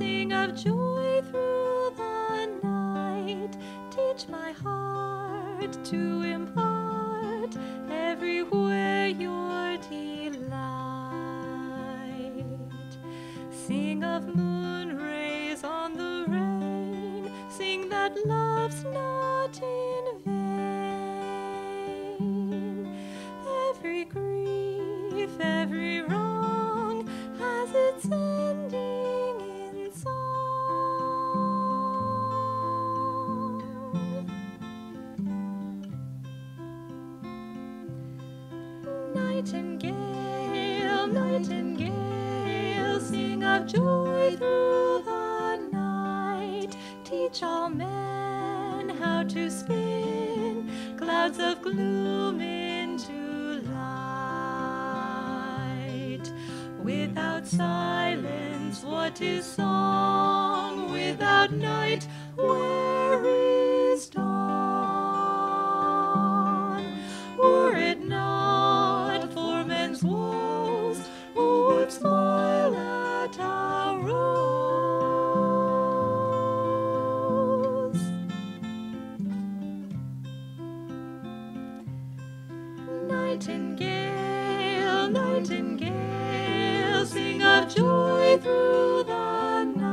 sing of joy through the night. Teach my heart to impart everywhere your delight. Sing of moon rays on the rain, sing that love's not in vain. Every grief, every wrong has its ending in song. Nightingale, nightingale, sing of joy through the night. Teach all men how to spin clouds of gloom into light. Without silence, what is song? Without night, where is dawn? Were it not for men's woes, who would smile at our rose? Nightingale, nightingale, sing of joy through the night.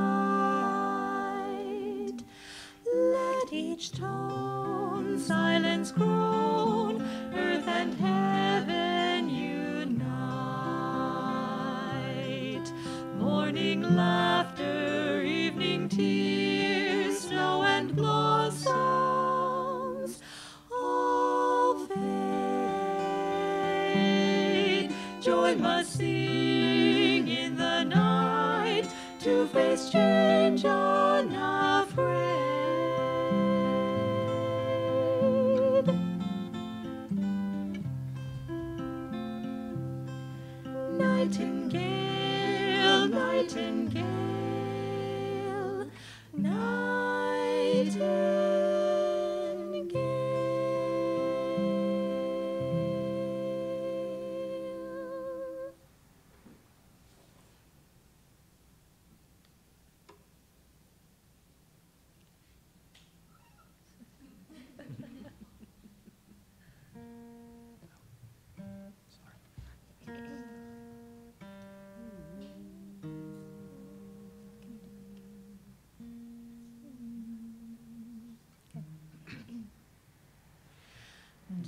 Let each tone silence groan, earth and heaven unite. Morning laughter, evening tears, snow and blossoms all fade. Joy must sing in the night to face change unafraid. Nightingale, nightingale, nightingale.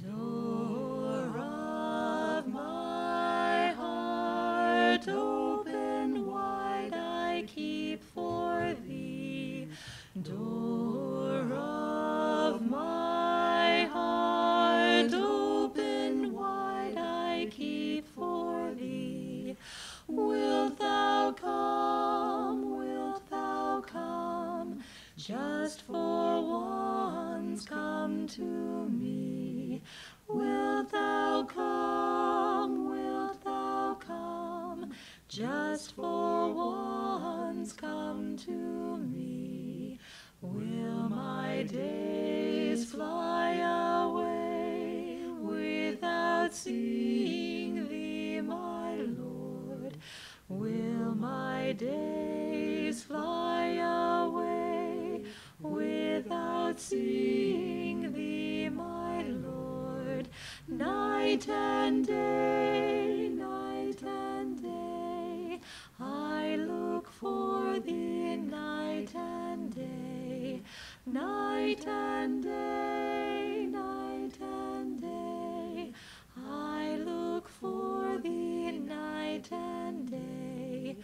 Door of my heart, open wide I keep for thee. Door of my heart, open wide I keep for thee. Wilt thou come, wilt thou come, just for once come to me. Wilt thou come, wilt thou come, just for once come to me. Will my days fly away without seeing thee, my Lord? Will my days fly away without seeing thee, my Lord? Night and day, I look for thee night and day. Night and day, I look for thee night and day.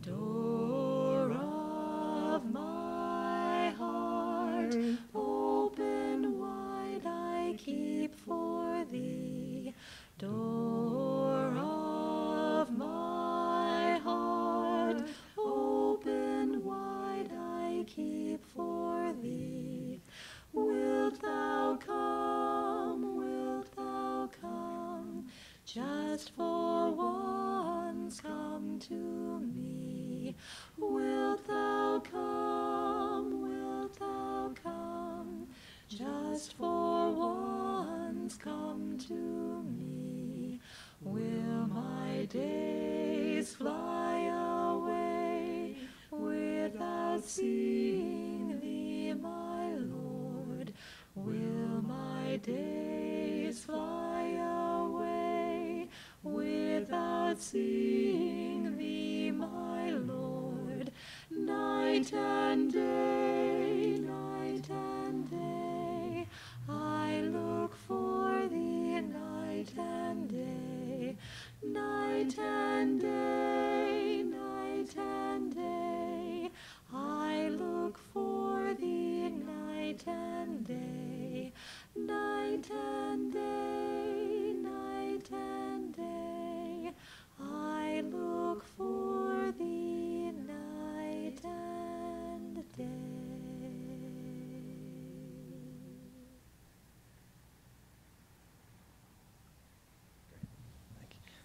Door of my heart, open wide I keep for thee. Door of my heart, open wide I keep for thee. Wilt thou come, wilt thou come, just for once come to me. Wilt thou come, wilt thou come, just for once come to me. Will my days fly away without without seeing thee, my Lord, will my days fly away. Without seeing thee, my Lord, night and day, I look for thee night and day, night and day, I look for thee night and day, night and day, I look for thee night and day.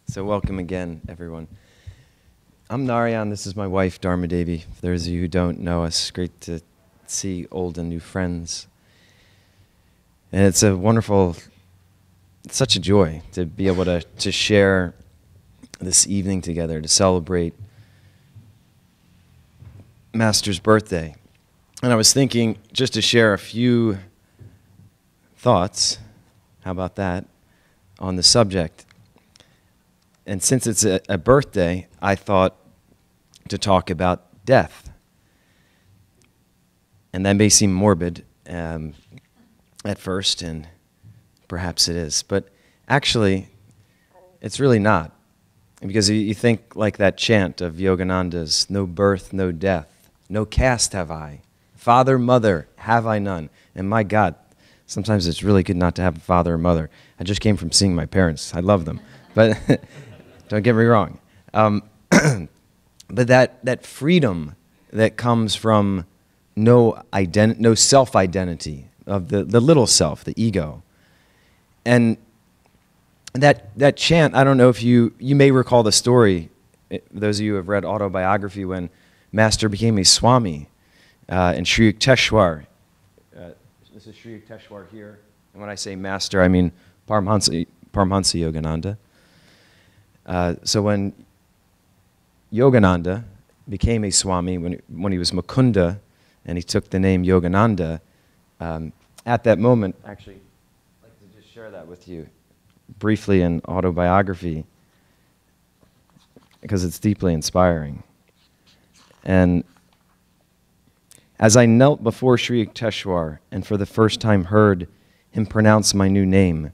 So welcome again, everyone. I'm Narayan. This is my wife, Dharma Devi. For those of you who don't know us, great to see old and new friends. And it's a wonderful, it's such a joy to be able to share this evening together, to celebrate Master's birthday. And I was thinking just to share a few thoughts, how about that, on the subject. And since it's a birthday, I thought to talk about death. And that may seem morbid at first, and perhaps it is. But actually, it's really not. Because you think like that chant of Yogananda's, no birth, no death, no caste have I, father, mother, have I none. And my God, sometimes it's really good not to have a father or mother. I just came from seeing my parents. I love them. But don't get me wrong. But that freedom that comes from no self-identity of the little self, the ego. And that chant, I don't know if you may recall the story, those of you who have read autobiography, when Master became a Swami in Sri Yukteswar. This is Sri Yukteswar here. And when I say Master, I mean Paramhansa Yogananda. So when Yogananda became a Swami, when he was Mukunda, and he took the name Yogananda, at that moment, actually, I'd like to just share that with you briefly in autobiography, because it's deeply inspiring. And as I knelt before Sri Yukteswar and for the first time heard him pronounce my new name,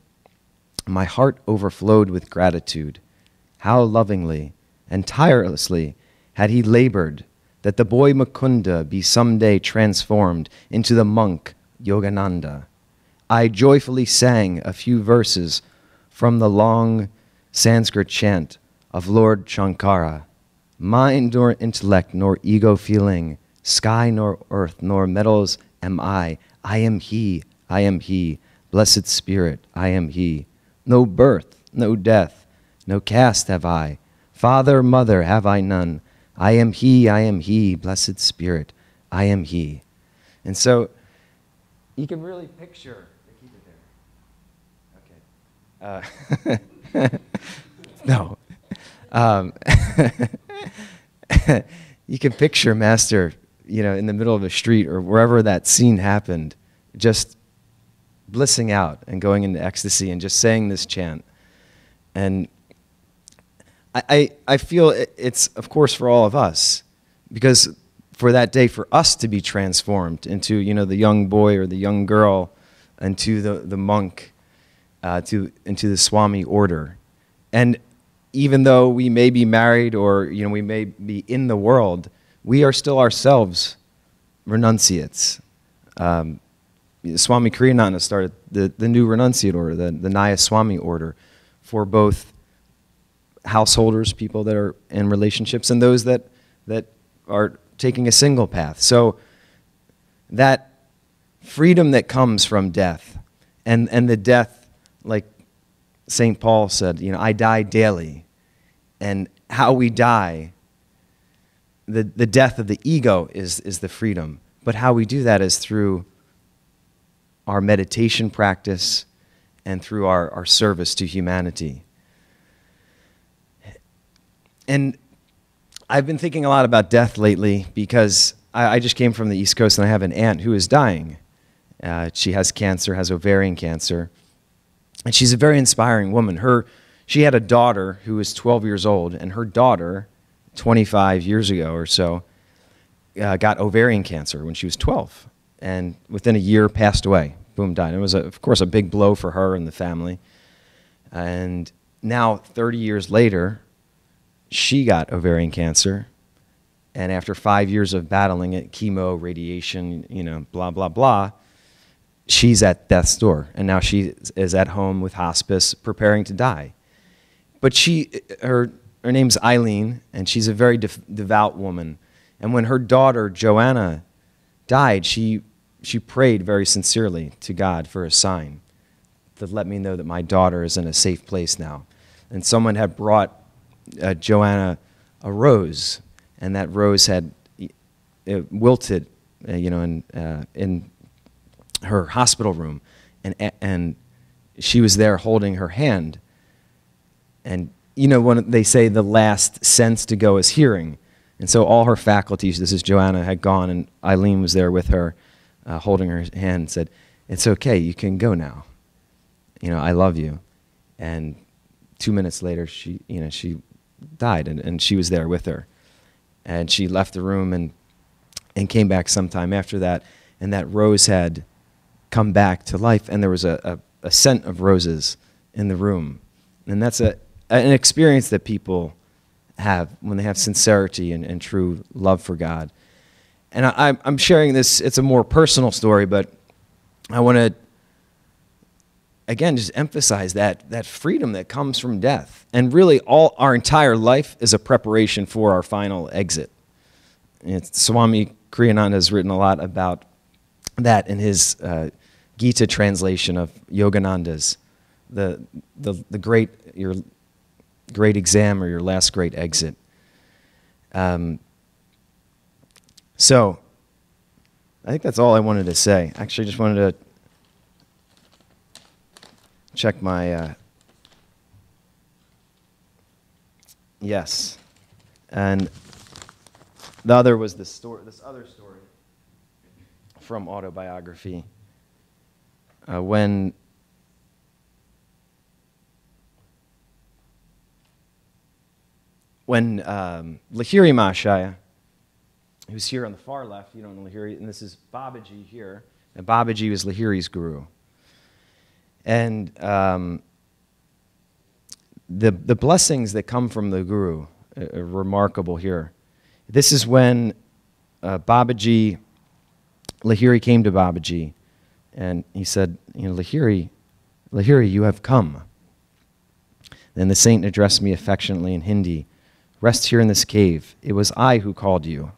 my heart overflowed with gratitude. How lovingly and tirelessly had he labored that the boy Mukunda be someday transformed into the monk Yogananda. I joyfully sang a few verses from the long Sanskrit chant of Lord Shankara. Mind nor intellect nor ego feeling, sky nor earth nor metals am I. I am he, blessed spirit, I am he. No birth, no death, no caste have I. Father, mother have I none. I am he, blessed spirit, I am he. And so you can really picture, keep it there. Okay. No. You can picture Master, in the middle of a street or wherever that scene happened, just blissing out and going into ecstasy and just saying this chant. And I feel it's, of course, for all of us, because for that day, for us to be transformed into, the young boy or the young girl, into the monk, into the Swami order. And even though we may be married or, we may be in the world, we are still ourselves renunciates. Swami Kriyananda started the new renunciate order, the Naya Swami order, for both householders, people that are in relationships, and those that are taking a single path. So that freedom that comes from death, and the death, like St. Paul said, I die daily. And how we die, the death of the ego is the freedom. But how we do that is through our meditation practice and through our service to humanity. And I've been thinking a lot about death lately because I just came from the East Coast, and I have an aunt who is dying. She has cancer, has ovarian cancer, and she's a very inspiring woman. She had a daughter who was 12 years old, and her daughter, 25 years ago or so, got ovarian cancer when she was 12, and within a year passed away. Boom, died. It was, of course, a big blow for her and the family. And now, 30 years later, she got ovarian cancer, and after 5 years of battling it, chemo, radiation, blah, blah, blah, she's at death's door, and now she is at home with hospice, preparing to die. But her name's Eileen, and she's a very devout woman. And when her daughter, Joanna, died, she prayed very sincerely to God for a sign to let me know that my daughter is in a safe place now. And someone had brought Joanna a rose, and that rose had wilted, in her hospital room, and she was there holding her hand. And when they say the last sense to go is hearing, and so all her faculties, this is Joanna, had gone, and Eileen was there with her, holding her hand, and said, "It's okay, you can go now. I love you." And 2 minutes later, she died, and she was there with her. And she left the room and came back sometime after that, and that rose had come back to life, and there was a scent of roses in the room. And that's an experience that people have when they have sincerity and true love for God. And I'm sharing this, it's a more personal story, but I want to, again, just emphasize that freedom that comes from death. And really, our entire life is a preparation for our final exit. Swami Kriyananda has written a lot about that in his Gita translation of Yogananda's, your great exam or your last great exit. So, I think that's all I wanted to say. Actually, I just wanted to check my, yes. And the other was this other story from autobiography. When Lahiri Mahashaya, who's here on the far left, you don't know Lahiri, and this is Babaji here, and Babaji was Lahiri's guru. And the blessings that come from the guru are remarkable here. This is when Lahiri came to Babaji, and he said, Lahiri, you have come. Then the saint addressed me affectionately in Hindi. Rest here in this cave. It was I who called you.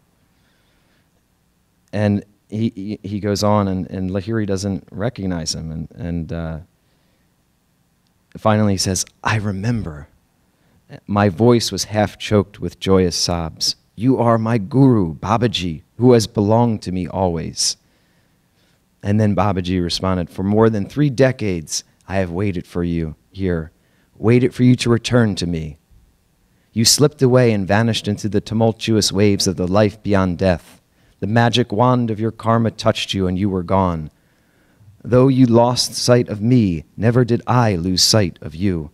And he goes on, and Lahiri doesn't recognize him. And finally he says, I remember. My voice was half choked with joyous sobs. You are my guru, Babaji, who has belonged to me always. And then Babaji responded, for more than 3 decades, I have waited for you here, waited for you to return to me. You slipped away and vanished into the tumultuous waves of the life beyond death. The magic wand of your karma touched you and you were gone. Though you lost sight of me, never did I lose sight of you.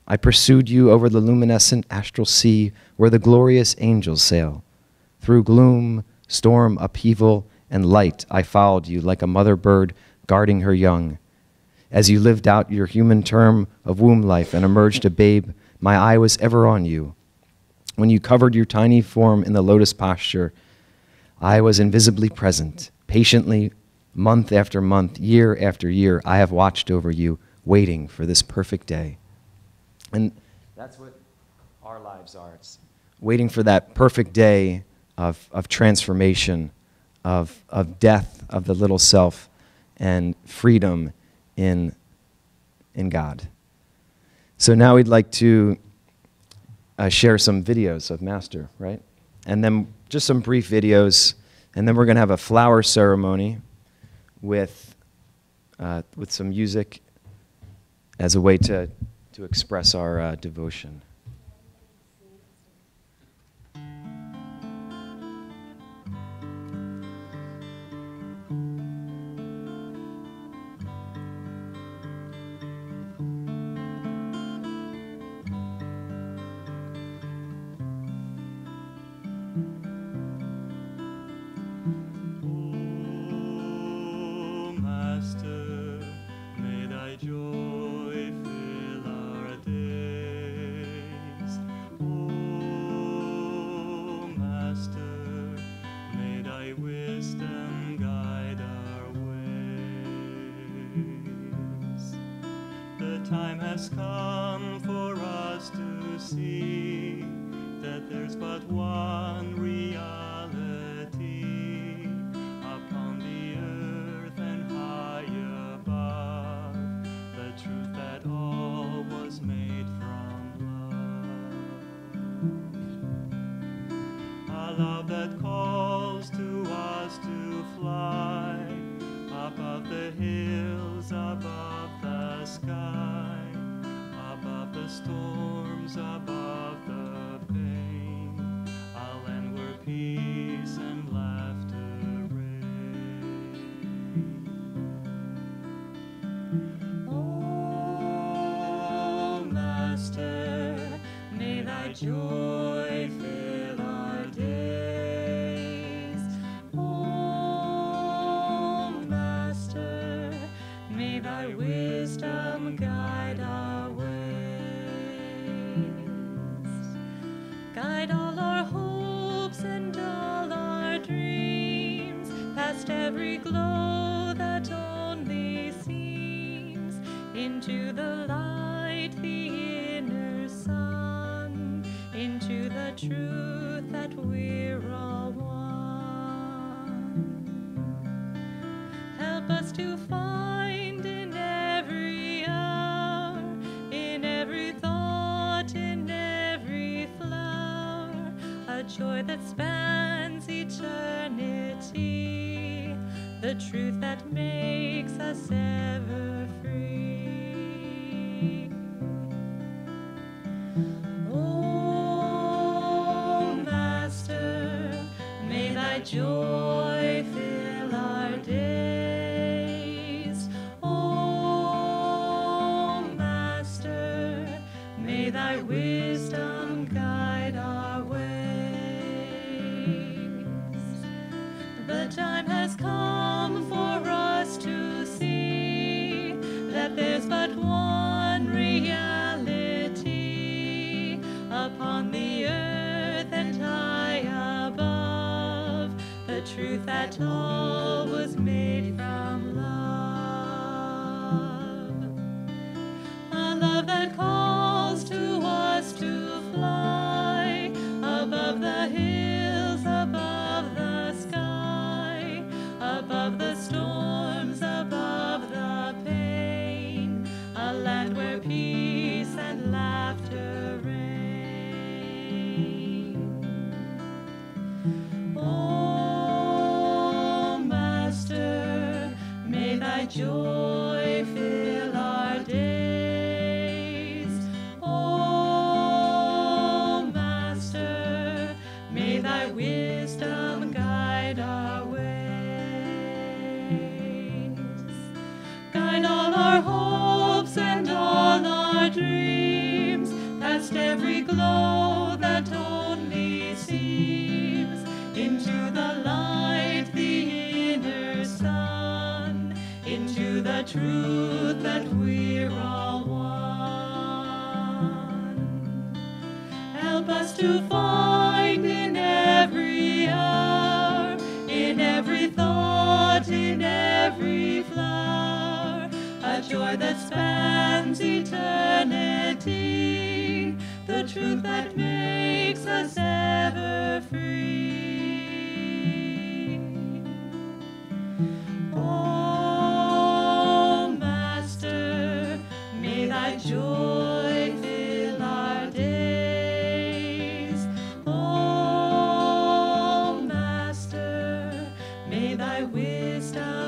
I pursued you over the luminescent astral sea where the glorious angels sail. Through gloom, storm, upheaval, and light, I followed you like a mother bird guarding her young. As you lived out your human term of womb life and emerged a babe, my eye was ever on you. When you covered your tiny form in the lotus posture, I was invisibly present. Patiently, month after month, year after year, I have watched over you, waiting for this perfect day. And that's what our lives are. It's waiting for that perfect day of transformation, of death of the little self, and freedom in God. So now we'd like to share some videos of Master, right? And then just some brief videos, and then we're going to have a flower ceremony with some music as a way to express our devotion. thy wisdom guide our ways. The time has come for us to see that there's but one reality upon the earth and high above, the truth that all was made from love. A love that calls to us to fly above the hills, above the sky, above the storms, above the pain, a land where peace and laughter reign. Oh, Master, may thy joy fill our days. Oh, Master, may thy wisdom guide our ways. Guide all our hopes and all our dreams, past every glow that only seems, into the light, the inner sun, into the truth that we're all one. Help us to find in every hour, in every thought, in every flower, a joy that spans eternity, the truth that makes us ever free. Oh, Master, may thy joy fill our days. Oh, Master, may thy wisdom guide our ways. The time has come for us to see that there's but one reality upon the earth and high above, the truth that all was made from love. A love that calls to us to fly above the hills, above the sky, above the storms, above the pain, a land where peace and laughter reign. Oh, Master, may thy joy fill our days. Oh, Master, may thy wisdom guide our ways. Guide all our hopes and all our dreams, past every glow that only seems, into the light, the inner sun, into the truth that we're all one. Help us to find in every hour, in every thought, in every flower, a joy that spans eternity, the truth that makes us ever free. Oh, Master, may thy joy fill our days. Oh, Master, may thy wisdom